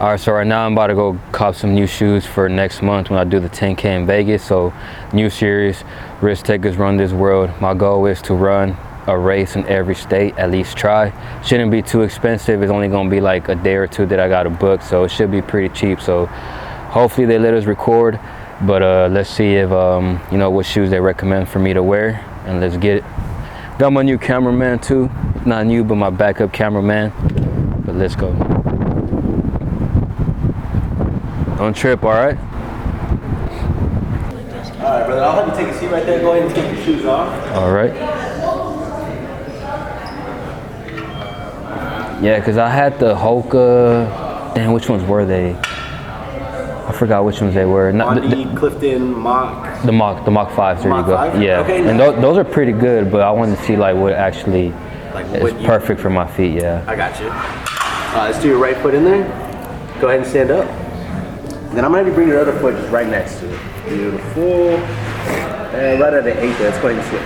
All right, so right now I'm about to go cop some new shoes for next month when I do the 10K in Vegas. So new series, Risk Takers Run This World. My goal is to run a race in every state, at least try. Shouldn't be too expensive. It's only gonna be like a day or two that I got to book, so it should be pretty cheap. So hopefully they let us record, but let's see if you know, what shoes they recommend for me to wear, and let's get it. Got my new cameraman too. Not new, but my backup cameraman. But let's go. Don't trip, all right? All right, brother, I'll have you take a seat right there. Go ahead and take your shoes off. All right. Yeah, because I had the Hoka. Damn, which ones were they? I forgot which ones they were. Bondi, Clifton, Mach. The Mach 5s, there Mach you go. 5? Yeah, Okay, and those are pretty good, but I wanted to see like what actually is what perfect for my feet, yeah. I got you. Let's do your right foot in there. Go ahead and stand up. Then I'm gonna have you bring your other foot just right next to it. Beautiful. And right at the 8 there, let's go ahead and switch.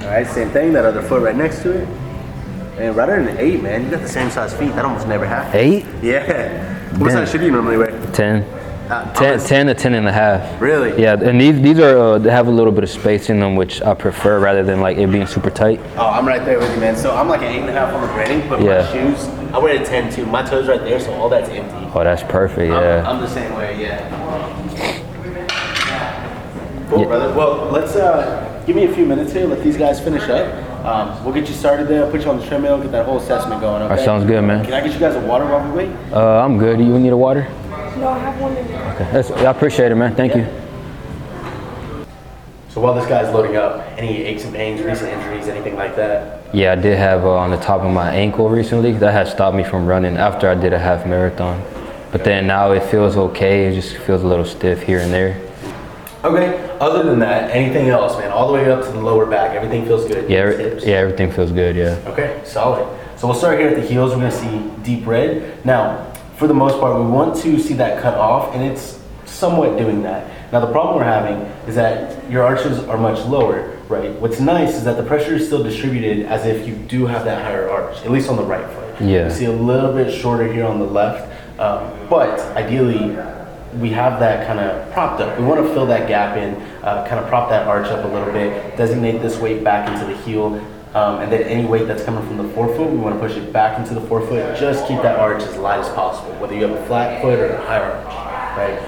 All right, same thing, that other foot right next to it. And right at an 8, man, you got the same size feet. That almost never happens. 8? Yeah. What size shoe do you normally wear? 10. 10 to 10 and a half. Really? Yeah, and these are they have a little bit of space in them, which I prefer rather than like it being super tight. Oh, I'm right there with you, man. So I'm like an 8.5 on the grading, but my shoes, I wear a 10 too. My toes right there, so all that's empty. Oh, that's perfect. Yeah. I'm the same way. Yeah. Cool, brother. Well, let's give me a few minutes here. Let these guys finish up. We'll get you started there. I'll put you on the treadmill. Get that whole assessment going. Okay. That sounds good, man. Can I get you guys a water while we wait? I'm good. Do you need a water? No, I have one in there. Okay. I appreciate it, man. Thank you. So while this guy's loading up, any aches and pains, recent injuries, anything like that? Yeah, I did have on the top of my ankle recently. That has stopped me from running after I did a half marathon. But then now it feels okay. It just feels a little stiff here and there. Okay. Other than that, anything else, man? All the way up to the lower back, everything feels good? Yeah, everything feels good, yeah. Okay, solid. So we'll start here at the heels. We're gonna see deep red. Now, for the most part, we want to see that cut off, and it's somewhat doing that. Now, the problem we're having is that your arches are much lower, right? What's nice is that the pressure is still distributed as if you do have that higher arch, at least on the right foot. Yeah. You see a little bit shorter here on the left, but ideally, we have that kind of propped up. We want to fill that gap in, kind of prop that arch up a little bit, designate this weight back into the heel, and then any weight that's coming from the forefoot, we want to push it back into the forefoot. Just keep that arch as light as possible, whether you have a flat foot or a higher arch, right?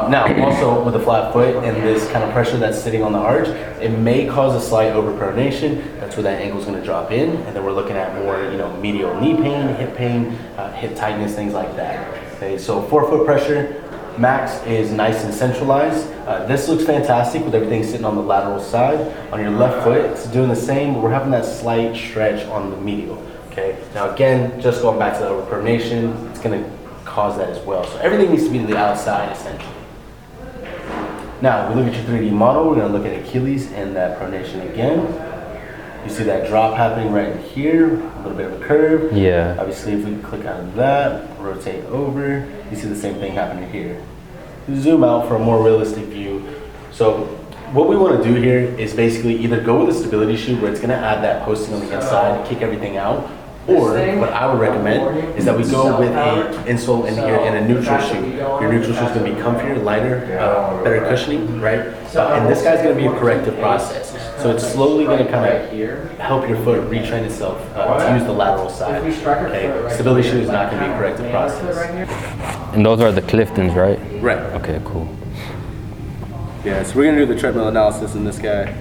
Now, also with a flat foot and this kind of pressure that's sitting on the arch, it may cause a slight overpronation. That's where that ankle's going to drop in, and then we're looking at more, medial knee pain, hip tightness, things like that. Okay, so forefoot pressure. Max is nice and centralized. This looks fantastic with everything sitting on the lateral side. On your left foot, it's doing the same, but we're having that slight stretch on the medial. Okay. Now again, just going back to the overpronation, it's going to cause that as well. So everything needs to be to the outside essentially. Now we look at your 3D model. We're going to look at Achilles and that pronation again. You see that drop happening right here, a little bit of a curve. Yeah. Obviously, if we click out of that, rotate over, you see the same thing happening here. Zoom out for a more realistic view. So what we want to do here is basically either go with a stability shoe where it's going to add that posting on the inside and kick everything out, or what I would recommend is that we go with a insole in here and a neutral shoe. Your neutral shoe is going to be comfier, lighter, better cushioning, right? And this guy's going to be a corrective process. So it's slowly going to kind of help your foot retrain itself to use the lateral side. Okay? Stability shoe is not going to be a corrective process. And those are the Cliftons, right? Right. Okay, cool. Yeah, so we're going to do the treadmill analysis in this guy.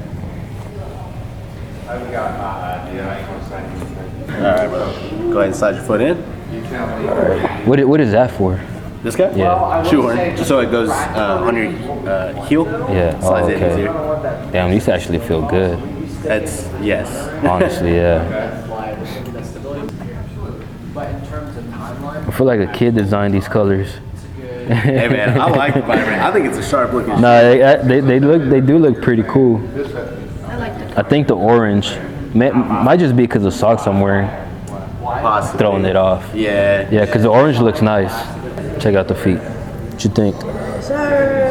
Alright, bro. Go ahead and slide your foot in. Alright. What is that for? This guy? Yeah. Shoehorn. Just so it goes on your heel. Yeah. Slides in okay. easier. Damn, these actually feel good. That's, yes. Honestly, yeah. I feel like a kid designed these colors. Hey man, I like the vibrant. I think it's a sharp looking shoe. No, they do look pretty cool. I think the orange might just be because of socks I'm wearing. Possibly. Throwing it off. Yeah. Yeah, because the orange looks nice. Check out the feet. What you think? Sir.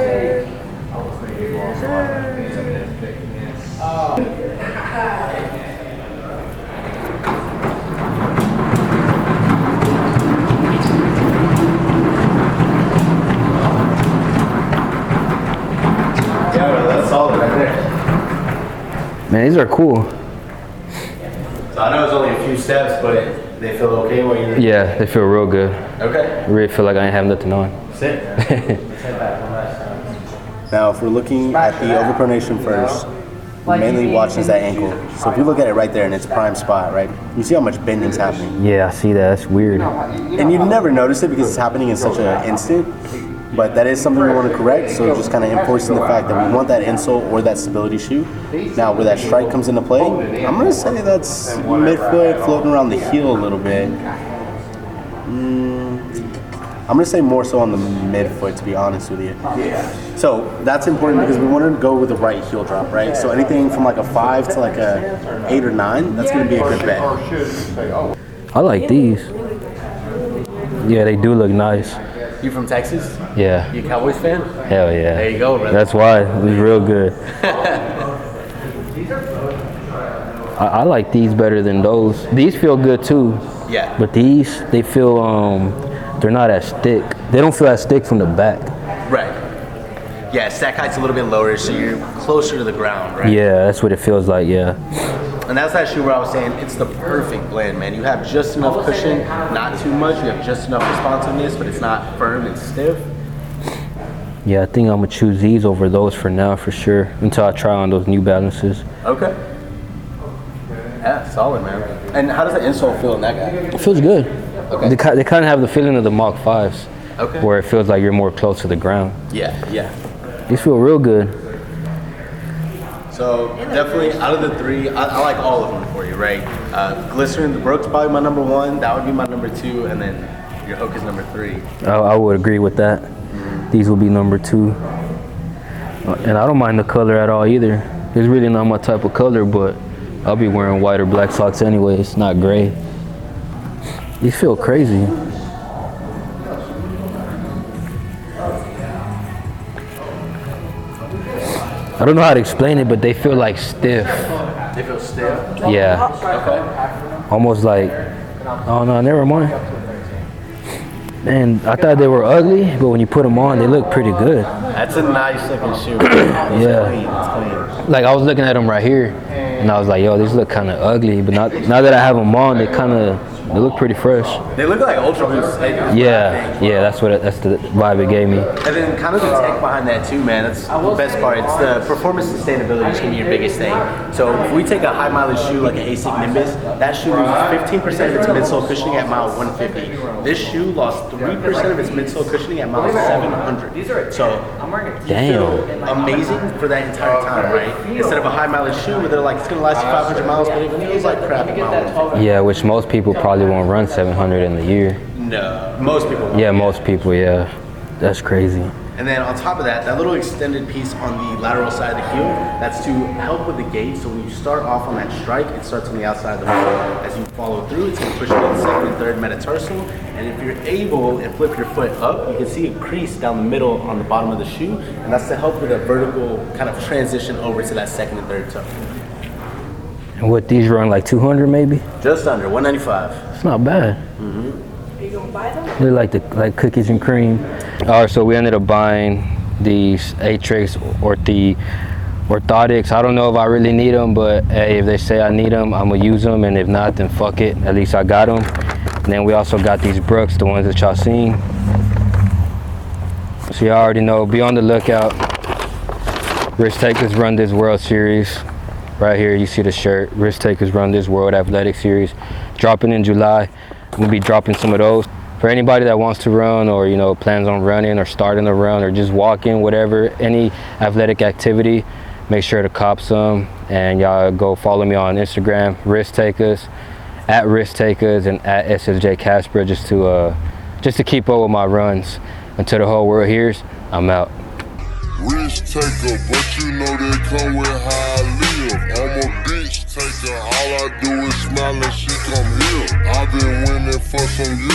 Man, these are cool. So I know it's only a few steps, but they feel okay while you're there? Yeah, they feel real good. Okay. I really feel like I ain't have nothing on. Sit. Now, if we're looking at the overpronation first, we're mainly watching that ankle. So if you look at it right there in its prime spot, right, you see how much bending's happening. Yeah, I see that. That's weird. And you never notice it because it's happening in such an instant. But that is something we want to correct, so just kind of enforcing the fact that we want that insole or that stability shoe. Now, where that strike comes into play, I'm going to say that's midfoot, floating around the heel a little bit. I'm going to say more so on the midfoot, to be honest with you. Yeah. So that's important because we want to go with the right heel drop, right? So anything from like a 5 to like a 8 or 9, that's going to be a good bet. I like these. Yeah, they do look nice. You from Texas? Yeah. You a Cowboys fan? Hell yeah. There you go, brother. That's why. It was real good. I like these better than those. These feel good too. Yeah. But these, they feel, they're not as thick. They don't feel as thick from the back. Right. Yeah, stack height's a little bit lower, so you're closer to the ground, right? Yeah, that's what it feels like, yeah. And that's that shoe where I was saying it's the perfect blend, man. You have just enough cushion, not too much. You have just enough responsiveness, but it's not firm and stiff. Yeah, I think I'm gonna choose these over those for now, for sure, until I try on those New Balances. Okay. Yeah, solid, man. And how does the insole feel in that guy? It feels good. Okay. They kind of have the feeling of the Mach 5s, Okay. where it feels like you're more close to the ground. Yeah, yeah. These feel real good. So definitely out of the three, I like all of them for you, right? Glycerin, the Brooks probably my number 1. That would be my number 2, and then your Hoka is number 3. I would agree with that. These will be number 2. And I don't mind the color at all either. It's really not my type of color, but I'll be wearing white or black socks anyway. It's not gray. These feel crazy. I don't know how to explain it, but they feel like stiff. They feel stiff? Yeah. Okay. Almost like, oh no, never mind. Man, I thought they were ugly, but when you put them on, they look pretty good. That's a nice looking shoe. Yeah. It's clean. Like I was looking at them right here, and I was like, yo, these look kind of ugly. But now that I have them on, they look pretty fresh. They look like Ultra Boost. Yeah, yeah, that's the vibe it gave me. And then kind of the tech behind that too, man. That's the best part. It's the performance sustainability is going to be your biggest thing. So if we take a high mileage shoe like an ASIC Nimbus, that shoe loses 15% of its midsole cushioning at mile 150. This shoe lost 3% of its midsole cushioning at mile 700. So Damn. amazing for that entire time, right? Instead of a high mileage shoe where they're like, it's going to last you 500 miles, but it feels like crap at mile 150. Yeah, which most people probably won't run 700 in the year. No, most people won't. Yeah, most people, yeah. That's crazy. And then on top of that, that little extended piece on the lateral side of the heel, that's to help with the gait. So when you start off on that strike, it starts on the outside of the heel. As you follow through, it's going to push you to the second and third metatarsal. And if you're able and flip your foot up, you can see a crease down the middle on the bottom of the shoe. And that's to help with a vertical kind of transition over to that second and third toe. And what, these run like 200 maybe? Just under 195. It's not bad. They're like cookies and cream. All right, so we ended up buying these Atrix orthotics. I don't know if I really need them, but hey, if they say I need them, I'm gonna use them, and if not, then fuck it. At least I got them. And then we also got these Brooks, the ones that y'all seen. So y'all already know, be on the lookout. RISKTAKAS run this World Series. Right here, you see the shirt. RISKTAKAS run this World Athletic Series. Dropping in July. We'll be dropping some of those. For anybody that wants to run, or plans on running or starting a run or just walking, whatever, any athletic activity, make sure to cop some. And y'all go follow me on Instagram, RISKTAKAS, at RISKTAKAS, and at SSJ Casper, just to keep up with my runs. Until the whole world hears, I'm out. Risk taker, but you know they come with how I live. I'm a bitch taker, all I do is smile and she come here. I've been winning for some years.